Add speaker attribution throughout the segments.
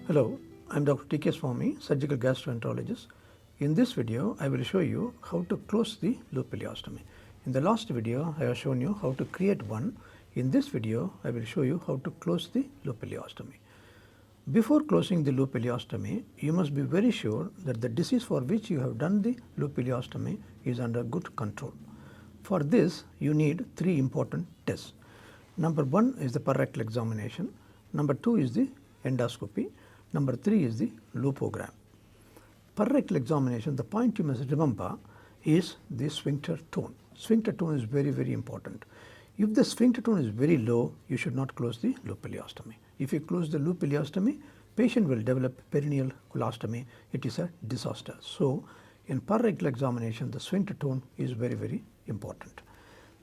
Speaker 1: Hello, I am Dr. T.K. Swamy, surgical gastroenterologist. In this video, I will show you how to close the loop ileostomy. In the last video, I have shown you how to create one. In this video, I will show you how to close the loop ileostomy. Before closing the loop ileostomy, you must be very sure that the disease for which you have done the loop ileostomy is under good control. For this, you need three important tests. Number one is the per-rectal examination. Number two is the endoscopy. Number three is the loopogram. Per-rectal examination, the point you must remember is the sphincter tone. Sphincter tone is very, very important. If the sphincter tone is very low, you should not close the loop ileostomy. If you close the loop ileostomy, patient will develop perineal colostomy. It is a disaster. So, in per-rectal examination, the sphincter tone is very, very important.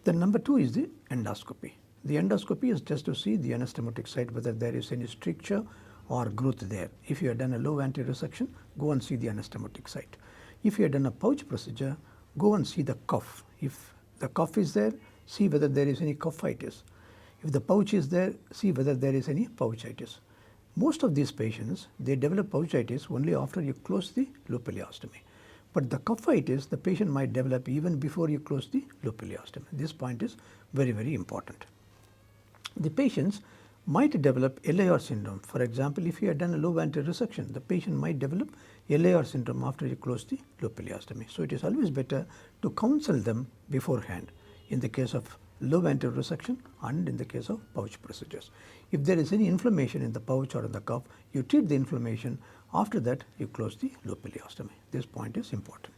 Speaker 1: Then number two is the endoscopy. The endoscopy is just to see the anastomotic site, whether there is any stricture or growth there. If you have done a low anterior resection, go and see the anastomotic site. If you have done a pouch procedure, go and see the cuff. If the cuff is there, see whether there is any cuffitis. If the pouch is there, see whether there is any pouchitis. Most of these patients, they develop pouchitis only after you close the loop ileostomy. But the cuffitis, the patient might develop even before you close the loop ileostomy. This point is very, very important. The patients might develop LAR syndrome. For example, if you have done a low anterior resection, the patient might develop LAR syndrome after you close the loop ileostomy. So, it is always better to counsel them beforehand in the case of low anterior resection and in the case of pouch procedures. If there is any inflammation in the pouch or in the cuff, you treat the inflammation. After that, you close the loop ileostomy. This point is important.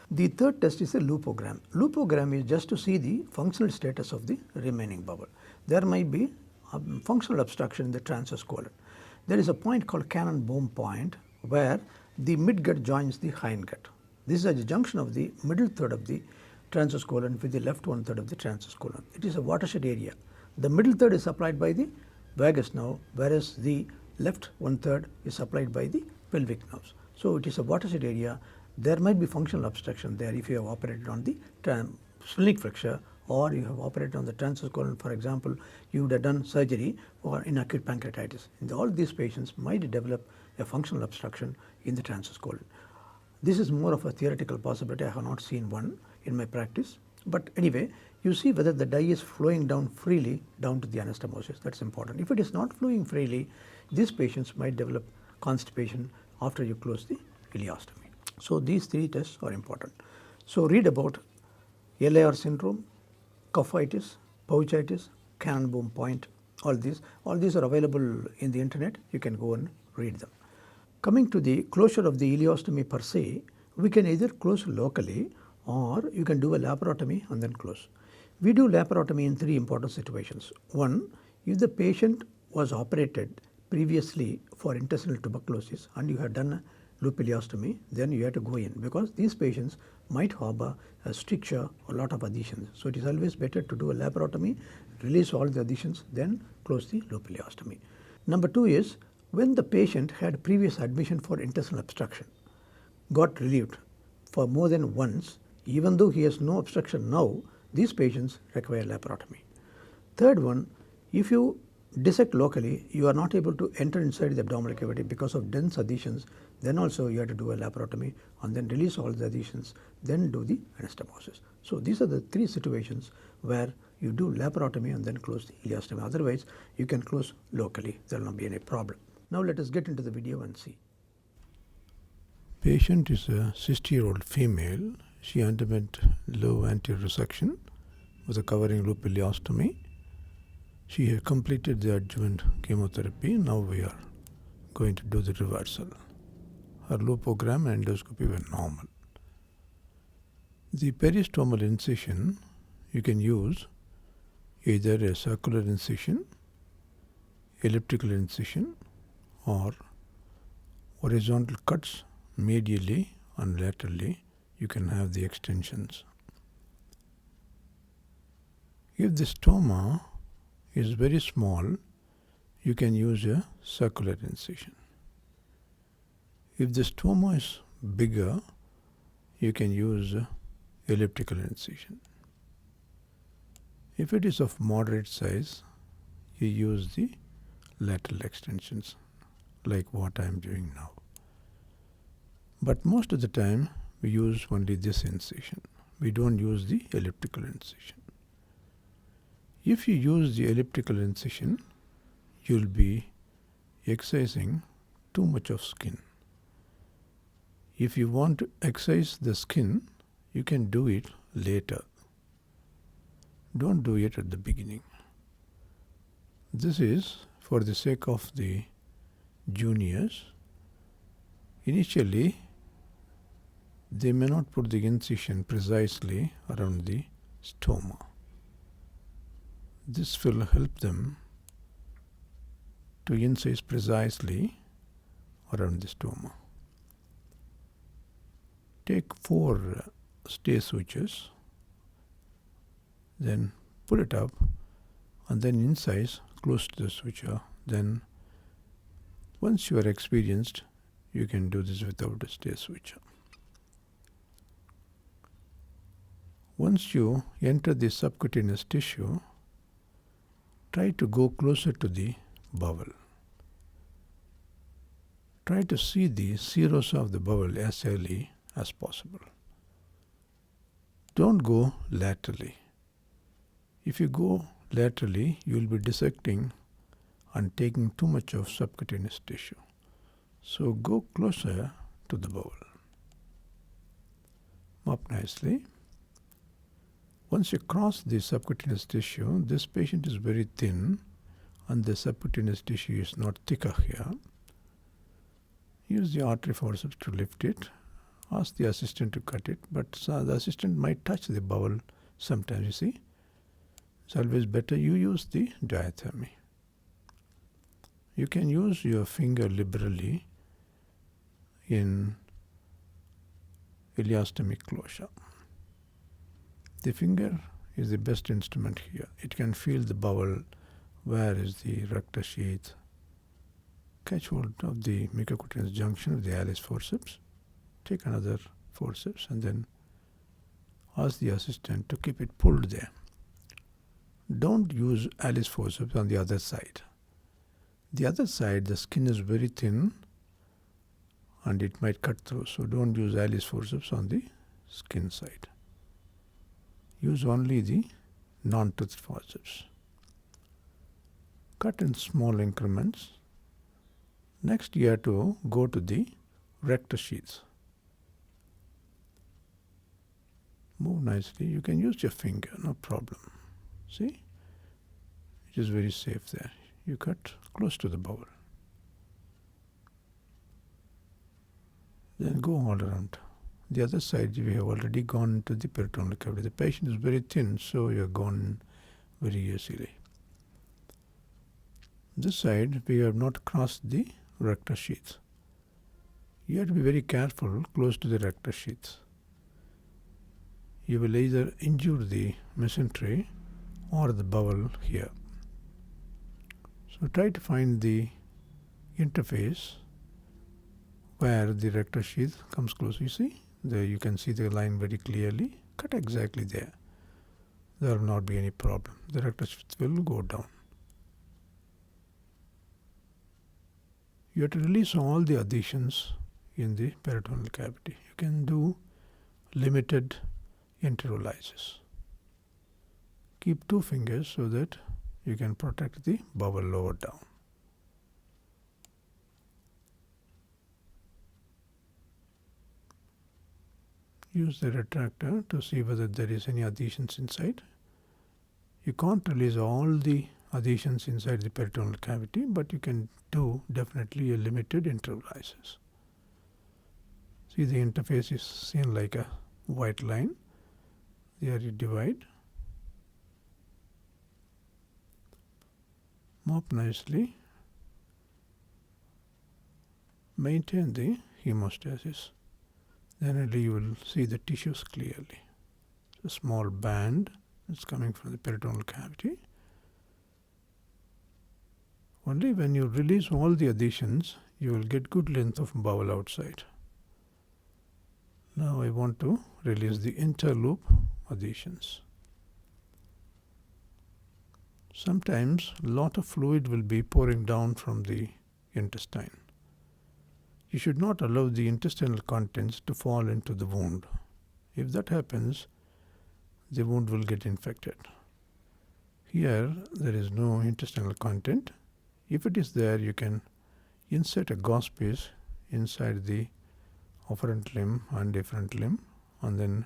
Speaker 1: The third test is a loopogram. Loopogram is just to see the functional status of the remaining bowel. There might be a functional obstruction in the transverse colon. There is a point called Cannonbone point where the midgut joins the hindgut. This is at the junction of the middle third of the transverse colon with the left one third of the transverse colon. It is a watershed area. The middle third is supplied by the vagus nerve, whereas the left one third is supplied by the pelvic nerves. So, it is a watershed area. There might be functional obstruction there if you have operated on the splenic flexure or you have operated on the transverse colon. For example, you would have done surgery or in acute pancreatitis. In all these patients might develop a functional obstruction in the transverse colon. This is more of a theoretical possibility. I have not seen one in my practice. But anyway, you see whether the dye is flowing down freely down to the anastomosis. That's important. If it is not flowing freely, these patients might develop constipation after you close the ileostomy. So, these three tests are important. So, read about LAR syndrome, cuffitis, pouchitis, Cannonbone point, all these are available in the internet. You can go and read them. Coming to the closure of the ileostomy per se, we can either close locally or you can do a laparotomy and then close. We do laparotomy in three important situations. One, if the patient was operated previously for intestinal tuberculosis and you had done a loop ileostomy, then you have to go in because these patients might harbor a stricture or a lot of adhesions. So, it is always better to do a laparotomy, release all the adhesions, then close the loop ileostomy. Number two is when the patient had previous admission for intestinal obstruction, got relieved for more than once, even though he has no obstruction now, these patients require laparotomy. Third one, if you dissect locally, you are not able to enter inside the abdominal cavity because of dense adhesions, then also you have to do a laparotomy and then release all the adhesions, then do the anastomosis. So, these are the three situations where you do laparotomy and then close the ileostomy. Otherwise, you can close locally. There will not be any problem. Now, let us get into the video and see. Patient is a 60-year-old female. She underwent low anterior resection with a covering loop ileostomy. She had completed the adjuvant chemotherapy. Now we are going to do the reversal. Her loopogram and endoscopy were normal. The peristomal incision, you can use either a circular incision, elliptical incision, or horizontal cuts medially and laterally. You can have the extensions. If the stoma is very small, you can use a circular incision. If the stoma is bigger, you can use elliptical incision. If it is of moderate size, you use the lateral extensions. like what I am doing now. But most of the time we use only this incision. We don't use the elliptical incision. If you use the elliptical incision, you'll be excising too much of skin. If you want to excise the skin, you can do it later. Don't do it at the beginning. This is for the sake of the juniors. Initially, they may not put the incision precisely around the stoma. This will help them to incise precisely around the stoma. Take 4 stay sutures, then pull it up and then incise close to the suture. Then once you are experienced, you can do this without a stay suture. Once you enter the subcutaneous tissue, try to go closer to the bowel. Try to see the serosa of the bowel as early as possible. Don't go laterally. If you go laterally, you will be dissecting and taking too much of subcutaneous tissue. So go closer to the bowel. Mop nicely. Once you cross the subcutaneous tissue, this patient is very thin and the subcutaneous tissue is not thicker here. Use the artery forceps to lift it. Ask the assistant to cut it, but the assistant might touch the bowel sometimes, you see. It's always better you use the diathermy. You can use your finger liberally in ileostomy closure. The finger is the best instrument here. It can feel the bowel, where is the rectus sheath, catch hold of the mucocutaneous junction of the Alice forceps, take another forceps and then ask the assistant to keep it pulled there. Don't use Alice forceps on the other side. The other side, the skin is very thin and it might cut through, so don't use Alice forceps on the skin side. Use only the non-toothed forceps. Cut in small increments. Next you have to go to the rectus sheath. Move nicely. You can use your finger, no problem. See? It is very safe there. You cut close to the bowel. Then go all around. The other side we have already gone to the peritoneal cavity. The patient is very thin, so you have gone very easily. This side we have not crossed the rectus sheath. You have to be very careful close to the rectus sheath. You will either injure the mesentery or the bowel here. So try to find the interface where the rectus sheath comes close. You see, there you can see the line very clearly. Cut exactly there. There will not be any problem. The rectus sheath will go down. You have to release all the adhesions in the peritoneal cavity. You can do limited enterolysis. Keep 2 fingers so that you can protect the bowel lower down. Use the retractor to see whether there is any adhesions inside. You can't release all the adhesions inside the peritoneal cavity, but you can do definitely a limited enterolysis. See, the interface is seen like a white line. There you divide. Mop nicely. Maintain the hemostasis. Then only you will see the tissues clearly. It's a small band that's coming from the peritoneal cavity. Only when you release all the adhesions, you will get good length of bowel outside. Now I want to release the interloop adhesions. Sometimes a lot of fluid will be pouring down from the intestine. You should not allow the intestinal contents to fall into the wound. If that happens, the wound will get infected. Here, there is no intestinal content. If it is there, you can insert a gauze piece inside the afferent limb and efferent limb and then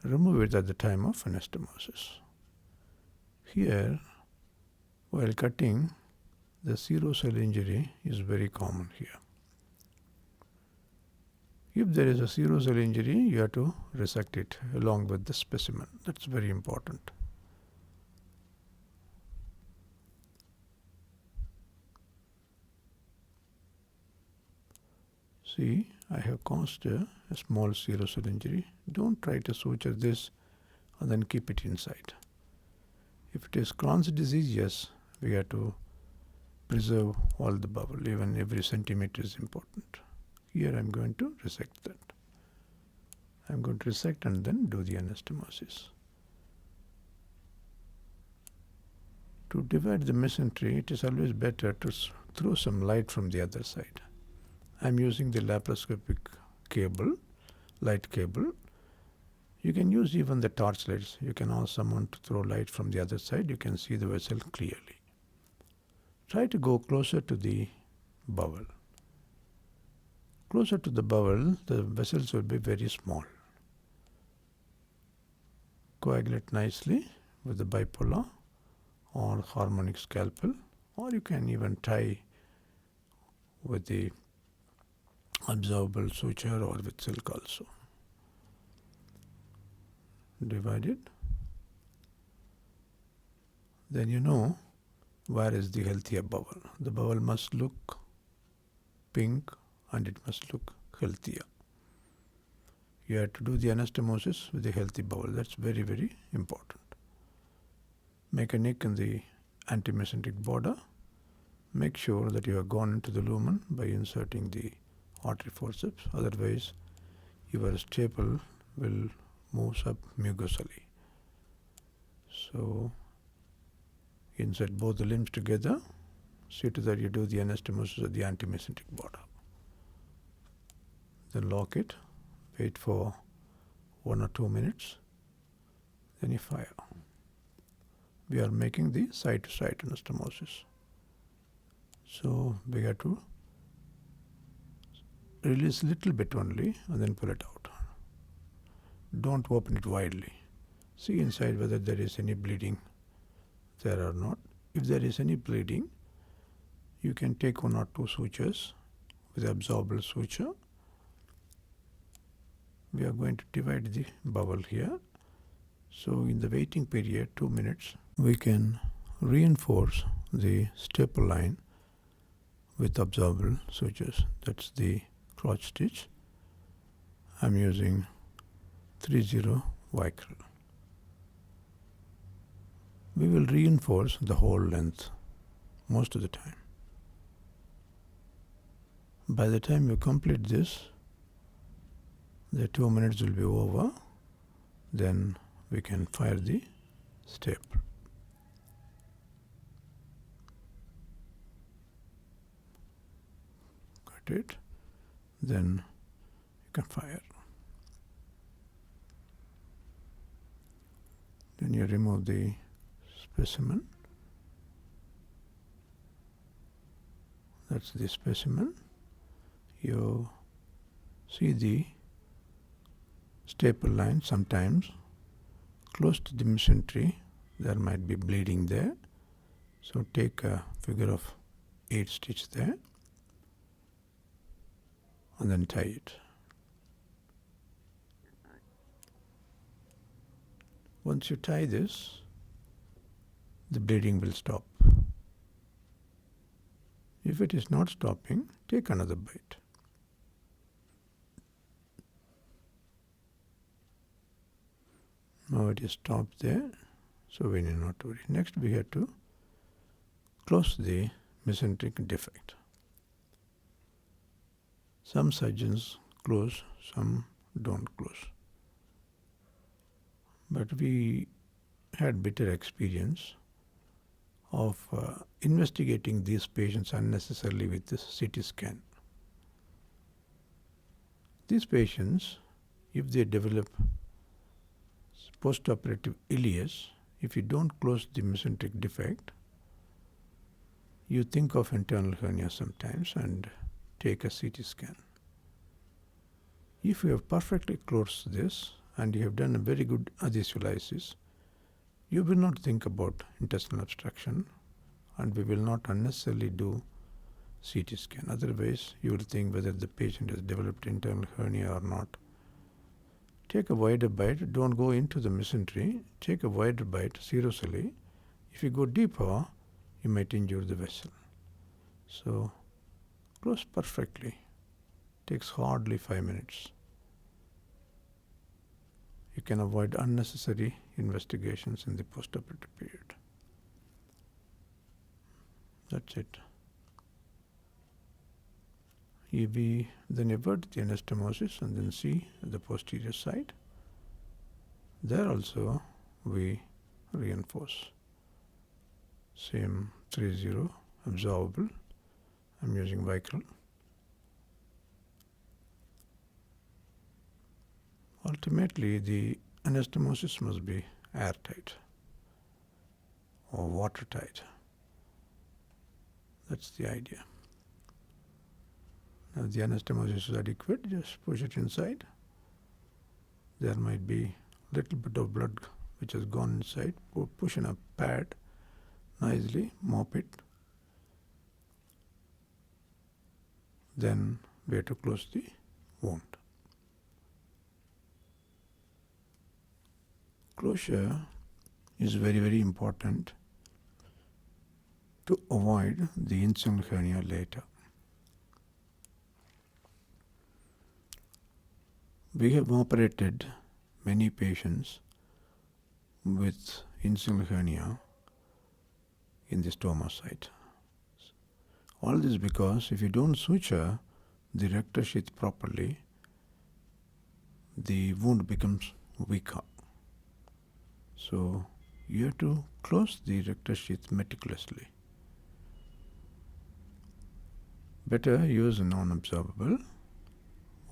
Speaker 1: remove it at the time of anastomosis. Here, while cutting, the serosal injury is very common here. If there is a serosal injury, you have to resect it along with the specimen. That's very important. See, I have caused a small serosal injury. Don't try to suture this and then keep it inside. If it is Crohn's disease, yes, we have to preserve all the bowel. Even every centimeter is important. Here I am going to resect that. I am going to resect and then do the anastomosis. To divide the mesentery, it is always better to throw some light from the other side. I am using the laparoscopic cable, light cable. You can use even the torch lights. You can ask someone to throw light from the other side. You can see the vessel clearly. Try to go closer to the bowel. Closer to the bowel, the vessels will be very small. Coagulate nicely with the bipolar or harmonic scalpel, or you can even tie with the absorbable suture or with silk also. Divide it. Then you know where is the healthier bowel. The bowel must look pink and it must look healthier. You have to do the anastomosis with a healthy bowel. That's very, very important. Make a nick in the antimesenteric border. Make sure that you have gone into the lumen by inserting the artery forceps. Otherwise, your staple will move up mucosally. So, insert both the limbs together. See to that you do the anastomosis of the antimesenteric border. Then lock it. Wait for 1 or 2 minutes. Then you fire. We are making the side-to-side anastomosis. So we have to release a little bit only and then pull it out. Don't open it widely. See inside whether there is any bleeding there or not. If there is any bleeding, you can take 1 or 2 sutures with absorbable suture. We are going to divide the bowel here. So in the waiting period, 2 minutes, we can reinforce the staple line with absorbable sutures. That's the crotch stitch. I'm using 30 Vicryl. We will reinforce the whole length most of the time. By the time you complete this, the 2 minutes will be over. Then we can fire the staple. Got it. Then you can fire. Then you remove the specimen. That's the specimen. You see the staple line sometimes close to the mesentery. There might be bleeding there. So take a figure of 8 stitch there and then tie it. Once you tie this, the bleeding will stop. If it is not stopping, take another bite. Now it is stopped there, so we need not worry. Next we have to close the mesenteric defect. Some surgeons close, some don't close. But we had bitter experience of investigating these patients unnecessarily with this CT scan. These patients, if they develop postoperative ileus, if you don't close the mesenteric defect, you think of internal hernia sometimes and take a CT scan. If you have perfectly closed this and you have done a very good adhesiolysis, you will not think about intestinal obstruction, and we will not unnecessarily do CT scan. Otherwise, you will think whether the patient has developed internal hernia or not. Take a wider bite. Don't go into the mesentery. Take a wider bite serosally. If you go deeper, you might injure the vessel. So, close perfectly. Takes hardly 5 minutes. You can avoid unnecessary investigations in the postoperative period. That's it. We then avert the anastomosis and then see the posterior side. There also we reinforce. Same 3-0 absorbable. I'm using Vicryl. Ultimately, the anastomosis must be airtight or watertight. That's the idea. Now the anastomosis is adequate, just push it inside. There might be a little bit of blood which has gone inside. Push in a pad nicely, mop it. Then we have to close the wound. Closure is very, very important to avoid the incisional hernia later. We have operated many patients with incisional hernia in the stoma site. All this because if you don't suture the rectus sheath properly, the wound becomes weaker. So you have to close the rectus sheath meticulously. Better use a non-absorbable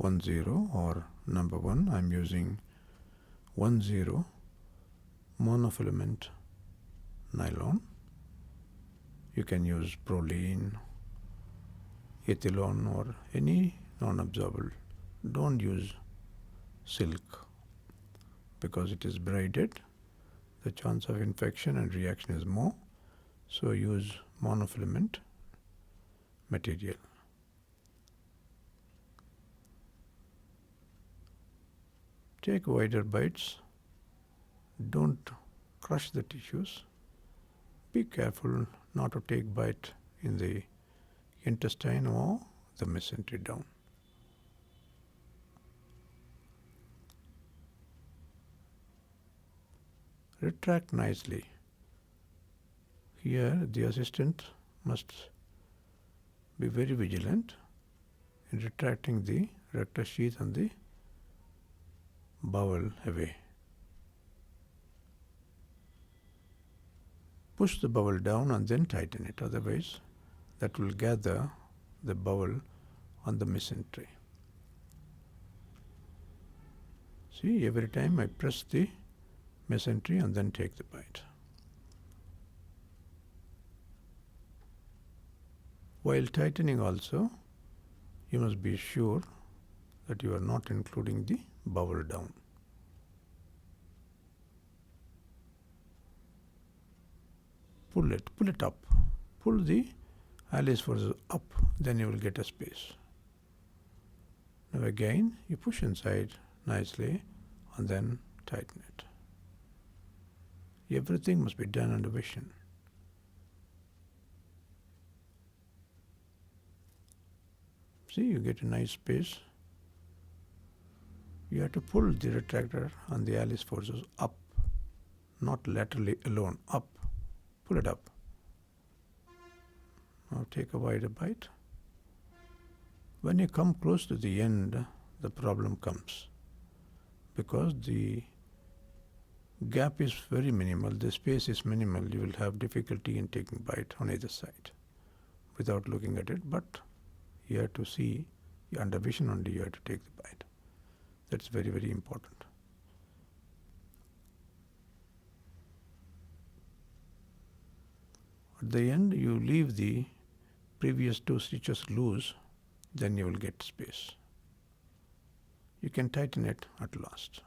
Speaker 1: 1-0 or number 1. I'm using 1-0 monofilament nylon. You can use Prolene, Ethylone or any non-absorbable. Don't use silk because it is braided. The chance of infection and reaction is more. So use monofilament material. Take wider bites. Don't crush the tissues. Be careful not to take bite in the intestine or the mesentery down. Retract nicely. Here the assistant must be very vigilant in retracting the rectus sheath and the bowel away. Push the bowel down and then tighten it, otherwise that will gather the bowel on the mesentery. See, every time I press the mesentery and then take the bite. While tightening also, you must be sure that you are not including the bowel down. Pull it up. Pull the Alice forces up, then you will get a space. Now again, you push inside nicely and then tighten it. Everything must be done under vision. See, you get a nice space. You have to pull the retractor and the Alice forces up, not laterally alone, up. Pull it up. Now take a wider bite. When you come close to the end, the problem comes because the gap is very minimal, the space is minimal. You will have difficulty in taking bite on either side without looking at it, but you have to see Under vision only you have to take the bite. That's very, very important. At the end, you leave the previous 2 stitches loose, then you will get space. You can tighten it at last.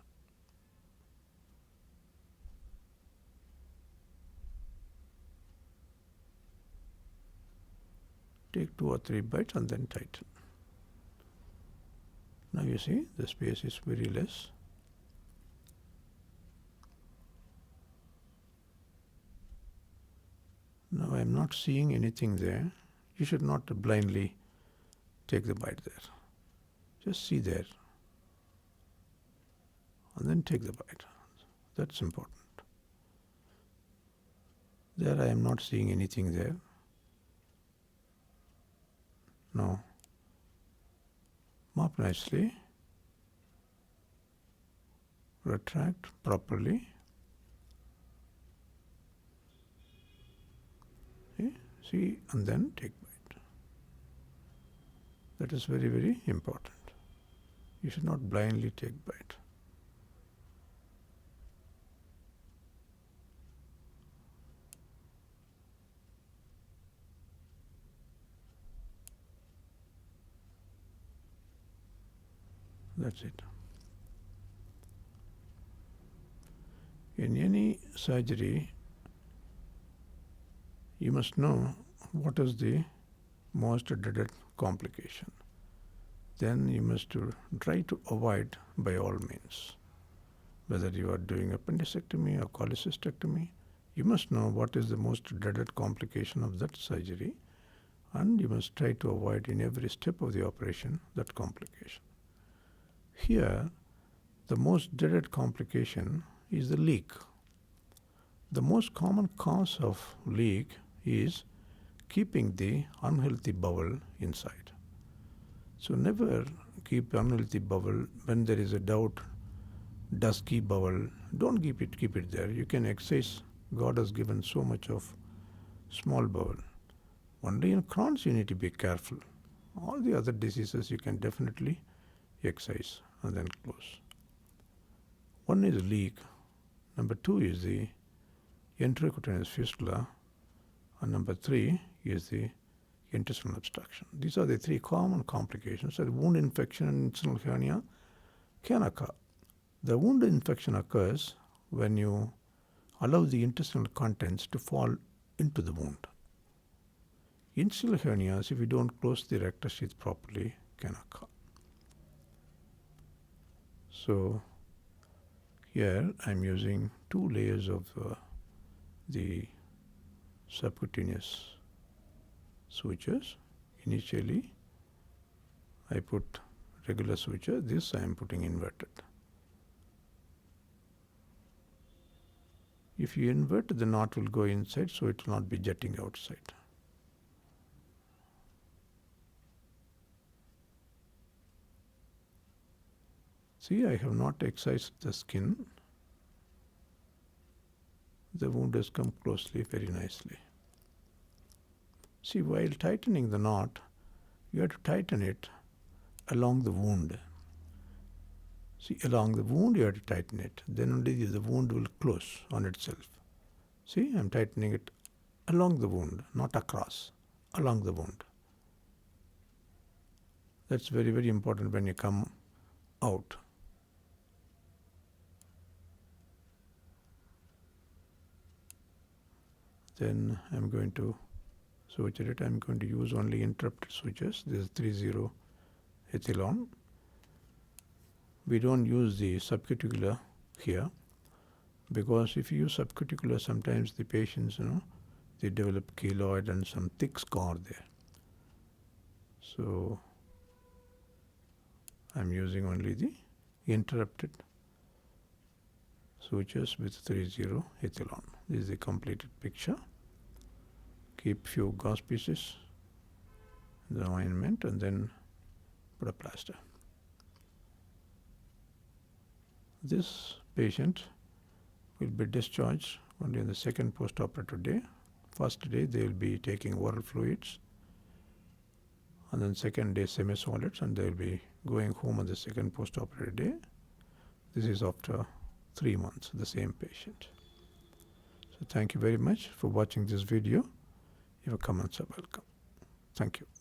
Speaker 1: Take 2 or 3 bites and then tighten. Now you see the space is very less. Now I am not seeing anything there. You should not blindly take the bite there. Just see there and then take the bite. That's important. There I am not seeing anything there. Now mop nicely, retract properly. See, and then take bite. That is very, very important. You should not blindly take bite. That's it. In any surgery, you must know what is the most dreaded complication. Then you must try to avoid by all means. Whether you are doing appendicectomy or cholecystectomy, you must know what is the most dreaded complication of that surgery, and you must try to avoid in every step of the operation that complication. Here, the most dreaded complication is the leak. The most common cause of leak is keeping the unhealthy bowel inside. So never keep unhealthy bowel when there is a doubt, dusky bowel. Don't keep it there. You can exercise. God has given so much of small bowel. Only in Crohn's you need to be careful. All the other diseases you can definitely exercise and then close. One is leak. Number 2 is the intracutaneous fistula. And number 3 is the intestinal obstruction. These are the 3 common complications. So the wound infection and intestinal hernia can occur. The wound infection occurs when you allow the intestinal contents to fall into the wound. Intestinal hernias, if you don't close the rectus sheath properly, can occur. So here I am using 2 layers of the subcutaneous sutures. Initially I put regular suture, this I am putting inverted. If you invert, the knot will go inside, so it will not be jutting outside. See, I have not excised the skin. The wound has come closely, very nicely. See, while tightening the knot, you have to tighten it along the wound. See, along the wound you have to tighten it. Then only the wound will close on itself. See, I am tightening it along the wound, not across, along the wound. That's very, very important when you come out. Then I am going to suture it. I am going to use only interrupted sutures. This is 3-0 ethylone. We don't use the subcuticular here, because if you use subcuticular, sometimes the patients, they develop keloid and some thick scar there. So I'm using only the interrupted sutures with 3-0 ethylone. This is the completed picture. Keep few gauze pieces in the ointment and then put a plaster. This patient will be discharged only on the second post-operative day. First day they will be taking oral fluids, and then second day semi-solids, and they'll be going home on the second post-operative day. This is after 3 months, the same patient. So thank you very much for watching this video. Your comments are welcome. Thank you.